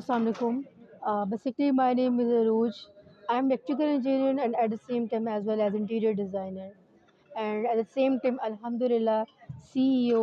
Assalamu alaikum. Basically, my name is Aruj. I'm electrical engineer and at the same time as well as interior designer. And at the same time, Alhamdulillah, CEO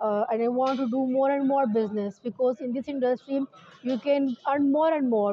and I want to do more and more business because in this industry you can earn more and more.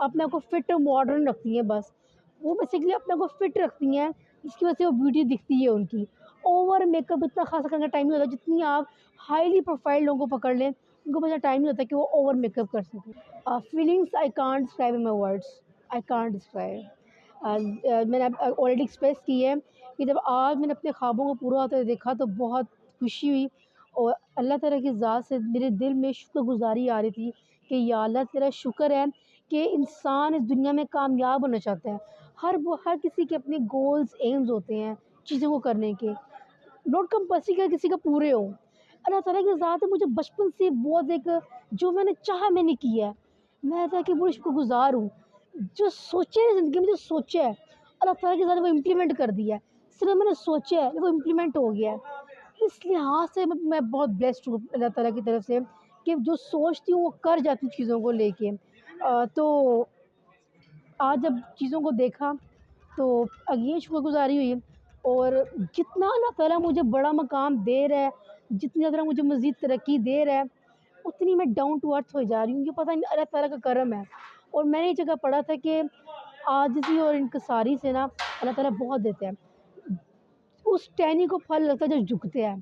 اپنے آپ کو fit اور modern رکھتی ہیں بس. وہ basically اپنے آپ کو فٹ رکھتی ہیں، جس کی وجہ سے وہ بیوٹی دکھتی ہے ان کی. اوور میک اپ اتنا خاصا کرنے کا ٹائم نہیں ہوتا، جتنی آپ ہائیلی پروفائل لوگوں کو پکڑ لیں ان کو اتنا ٹائم نہیں ہوتا کہ وہ اوور میک اپ کر سکیں. Feelings I can't describe in my words, I can't describe. میں نے آلریڈی ایکسپریس کی ہے کہ جب آج میں نے اپنے خوابوں کو پورا ہوتے ہوئے دیکھا تو بہت خوشی ہوئی، اور اللہ تعالیٰ کی ذات سے میرے دل میں شکر گزاری آ رہی تھی کہ یا اللہ تیرا شکر ہے کہ انسان اس دنیا میں کامیاب ہونا چاہتا ہے. ہر کسی کے اپنے گولز ایمز ہوتے ہیں چیزوں کو کرنے کے، نوٹ کمپلسری کا کسی کا پورے ہو. اللہ تعالیٰ کی ذات ہے، مجھے بچپن سے بہت ایک جو میں نے چاہا میں نے کیا ہے. میں ایسا کہ بڑی شکر گزار ہوں. جو سوچے ہے زندگی میں، جو سوچا ہے اللہ تعالیٰ کی ذات نے وہ امپلیمنٹ کر دیا ہے. صرف میں نے سوچا ہے وہ امپلیمنٹ ہو گیا ہے. اس لحاظ سے میں بہت بلیسڈ ہوں اللہ تعالیٰ کی طرف سے کہ جو سوچتی ہوں وہ کر جاتی ہوں چیزوں کو لے کے. تو آج جب چیزوں کو دیکھا تو اگین شکر گزاری ہوئی. اور جتنا اللہ تعالیٰ مجھے بڑا مقام دے رہا ہے، جتنی زیادہ مجھے مزید ترقی دے رہا ہے، اتنی میں ڈاؤن ٹو ارتھ ہو جا رہی ہوں. یہ پتہ نہیں اللہ تعالیٰ کا کرم ہے. اور میں نے یہ جگہ پڑھا تھا کہ عاجزی اور انکساری سے نا اللہ تعالیٰ بہت دیتے ہیں. اس ٹہنی کو پھل لگتا ہے جو جھکتے ہیں.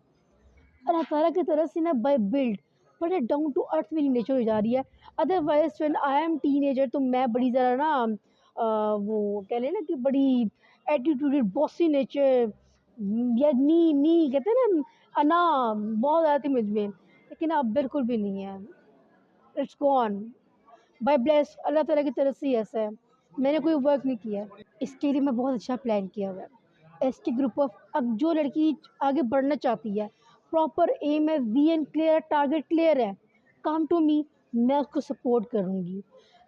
اللہ تعالیٰ کی طرف سے نا بائی بلڈ بڑے ڈاؤن ٹو ارتھ میری نیچر ہو جا رہی ہے. Otherwise when I am ten ager تو میں بڑی ذرا نا وہ کہہ لیں نا کہ بڑی ایٹیٹیوڈ باسی نیچر یا نی کہتے ہیں نا انا بہت زیادہ تھی مجھ میں، لیکن اب بالکل بھی نہیں ہے. It's gone by bliss. اللہ تعالیٰ کی طرف سے ہی ایسا ہے، میں نے کوئی ورک نہیں کیا. اس کے لیے میں بہت اچھا پلان کیا ہوا ہے. ایس ٹی گروپ آف، اب جو لڑکی آگے بڑھنا چاہتی ہے، پراپر ایم ہے، وی این کلیئر، ٹارگیٹ کلیئر ہے، کم ٹو می، میں اس کو سپورٹ کروں گی.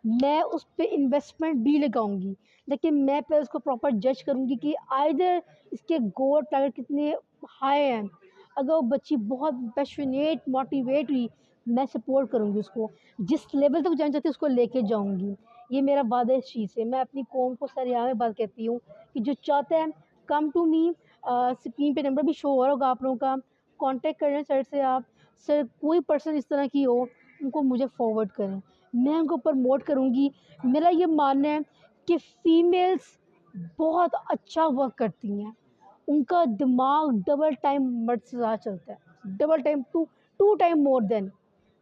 میں اس پہ انویسٹمنٹ بھی لگاؤں گی، لیکن میں پہ اس کو پراپر جج کروں گی کہ آئدر اس کے گول ٹارگیٹ کتنے ہائی ہیں. اگر وہ بچی بہت پیشنیٹ موٹیویٹ ہوئی، میں سپورٹ کروں گی اس کو، جس لیول تک جانا چاہتی ہوں اس کو لے کے جاؤں گی. یہ میرا وعدہ اس چیز سے. میں اپنی قوم کو سریعہ میں بات کہتی ہوں کہ جو چاہتا ہے کم ٹو می. اسکرین پہ نمبر بھی شو ہو رہا ہوگا آپ لوگوں کا، کانٹیکٹ کریں سر سے. آپ سر کوئی پرسن اس طرح کی ہو ان کو مجھے فارورڈ کریں، میں ان کو پروموٹ کروں گی. میرا یہ ماننا ہے کہ فیمیلز بہت اچھا ورک کرتی ہیں، ان کا دماغ ڈبل ٹائم مرد سے زیادہ چلتا ہے، double time, two time more than.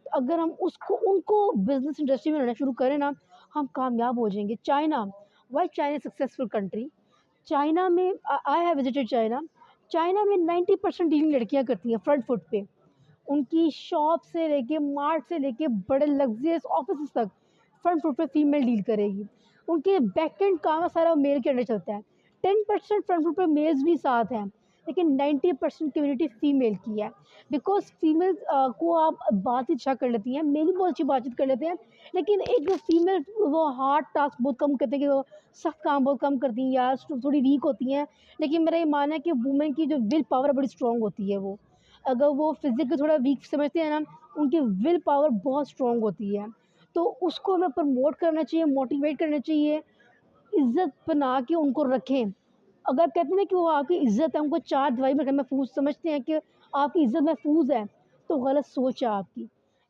اگر ہم ان کو بزنس انڈسٹری میں رہنا شروع کریں نا، ہم کامیاب ہو جائیں گے. China, why China successful country. China میں I have visited China. China میں 90% ڈیلنگ لڑکیاں کرتی ہیں فرنٹ فٹ پہ. ان کی شاپ سے لے کے مارٹ سے لے کے بڑے لگژریس آفسز تک فرنٹ فٹ پہ فیمیل ڈیل کرے گی. ان کے بیک اینڈ کام سارا میل کے انڈر چلتا ہے. 10% فرنٹ فٹ پہ میلز بھی ساتھ ہیں، لیکن 90% کمیونٹی فیمیل کی ہے. بیکاز فیمیل کو آپ بات چیت اچھا کر لیتی ہیں، میل بھی بہت اچھی بات چیت کر لیتے ہیں، لیکن ایک فیمیل وہ ہارڈ ٹاسک بہت کم کرتے ہیں، کہ وہ سخت کام بہت کم کرتی ہیں یا تھوڑی ویک ہوتی ہیں. لیکن میرا یہ ماننا ہے کہ وومن کی جو ول پاور بڑی اسٹرانگ ہوتی ہے. وہ اگر وہ فزیکل تھوڑا ویک سمجھتے ہیں نا، ان کی ول پاور بہت اسٹرانگ ہوتی ہے. تو اس کو ہمیں پروموٹ کرنا چاہیے، موٹیویٹ کرنا چاہیے، عزت بنا کے ان کو رکھیں. اگر کہتے ہیں نا کہ وہ آپ کی عزت ہے، ان کو چار دیواری میں محفوظ سمجھتے ہیں کہ آپ کی عزت محفوظ ہے، تو غلط سوچ ہے آپ کی.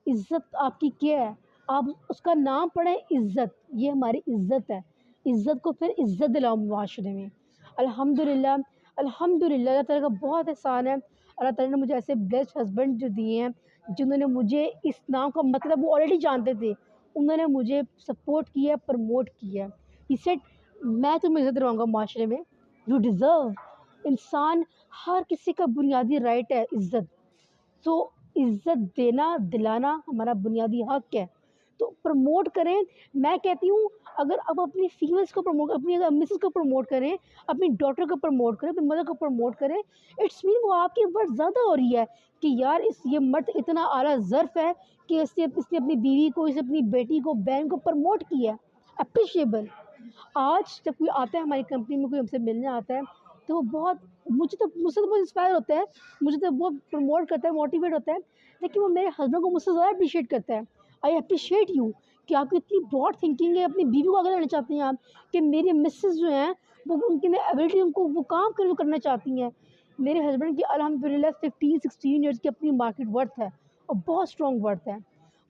عزت آپ کی کیا ہے؟ آپ اس کا نام پڑھیں عزت، یہ ہماری عزت ہے. عزت کو پھر عزت دلاؤ معاشرے میں. الحمدللہ الحمدللہ اللہ تعالیٰ کا بہت احسان ہے. اللہ تعالیٰ نے مجھے ایسے بیسٹ ہسبینڈ جو دیے ہیں، جنہوں نے مجھے اس نام کا مطلب وہ آلریڈی جانتے تھے، انہوں نے مجھے سپورٹ کیا، پروموٹ کیا. ہی سیڈ میں تمہیں عزت دلاؤں گا معاشرے میں، یو ڈیزرو. انسان ہر کسی کا بنیادی رائٹ ہے عزت. تو عزت دینا دلانا ہمارا بنیادی حق ہے. تو پروموٹ کریں. میں کہتی ہوں اگر آپ اپنی فیمیلس کو پروموٹ، اپنی مسز کو پروموٹ کریں، اپنی ڈاٹر کو پروموٹ کریں، اپنی مدر کو پروموٹ کریں، اٹس مین وہ آپ کی ورڈ زیادہ ہو رہی ہے کہ یار یہ مرد اتنا اعلیٰ ظرف ہے کہ اس نے اپنی بیوی کو، اس نے اپنی بیٹی کو، بہن کو پروموٹ کیا. اپریشیبل. آج جب کوئی آتا ہے ہماری کمپنی میں، کوئی ہم سے ملنے آتا ہے، تو وہ بہت مجھ سے تو بہت انسپائر ہوتا ہے، مجھے تو بہت پروموٹ کرتا ہے، موٹیویٹ ہوتا ہے. لیکن وہ میرے ہسبینڈ کو مجھ سے زیادہ اپریشیٹ کرتا ہے. آئی اپریشیٹ یو کہ آپ کی اتنی براڈ تھنکنگ ہے، اپنی بیوی کو آگے لانا چاہتے ہیں آپ، کہ میری مسز جو ہیں وہ ان کی ایبلٹی، ان کو وہ کام کرنا چاہتی ہیں. میرے ہسبینڈ کی الحمدللہ 15-16 ایئرس کی اپنی مارکیٹ ورتھ ہے، اور بہت اسٹرانگ ورتھ ہے.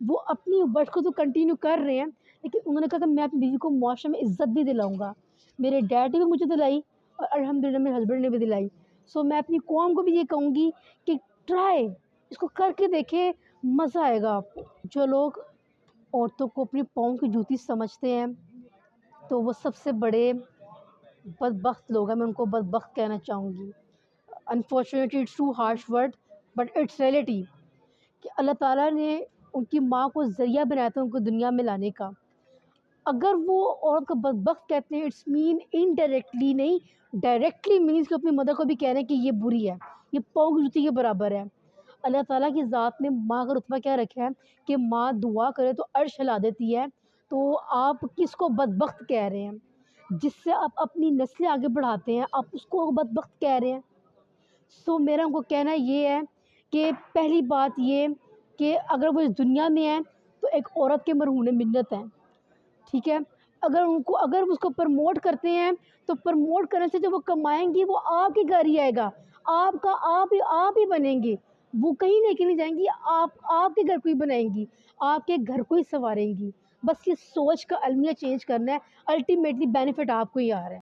وہ اپنی ورتھ کو تو کنٹینیو کر رہے ہیں، لیکن انہوں نے کہا کہ میں اپنی بیوی کو معاشرے میں عزت بھی دلاؤں گا. میرے ڈیڈ نے بھی مجھے دلائی اور الحمدللہ میرے ہسبینڈ نے بھی دلائی. سو میں اپنی قوم کو بھی یہ کہوں گی کہ ٹرائی اس کو کر کے دیکھیں, مزہ آئے گا آپ کو. جو لوگ عورتوں کو اپنے پاؤں کی جوتی سمجھتے ہیں تو وہ سب سے بڑے بدبخت لوگ ہیں. میں ان کو بدبخت کہنا چاہوں گی. Unfortunately it's too harsh word but it's reality کہ اللہ تعالیٰ نے ان کی ماں کو ذریعہ بنایا تھا ان کو دنیا میں لانے کا. اگر وہ عورت کو بدبخت کہتے ہیں اٹس مین انڈائریکٹلی نہیں, ڈائریکٹلی مینس کہ اپنی مدر کو بھی کہہ رہے ہیں کہ یہ بری ہے, یہ پاؤں کی جوتی کے برابر ہے. اللہ تعالیٰ کی ذات نے ماں کا رتبہ کیا رکھا ہے کہ ماں دعا کرے تو عرش ہلا دیتی ہے. تو آپ کس کو بدبخت کہہ رہے ہیں؟ جس سے آپ اپنی نسلیں آگے بڑھاتے ہیں آپ اس کو بدبخت کہہ رہے ہیں. سو میرا ان کو کہنا یہ ہے کہ پہلی بات یہ کہ اگر وہ اس دنیا میں ہیں تو ایک عورت کے مرہون منت ہیں, ٹھیک ہے. اگر اس کو پرموٹ کرتے ہیں تو پرموٹ کرنے سے جو وہ کمائیں گی وہ آپ کے گھر ہی آئے گا, آپ ہی بنیں گے. وہ کہیں لے کے نہیں جائیں گی, آپ کے گھر کو ہی بنائیں گی, آپ کے گھر کو ہی سنواریں گی. بس یہ سوچ کا المیہ چینج کرنا ہے, الٹیمیٹلی بینیفٹ آپ کو ہی آ رہا ہے.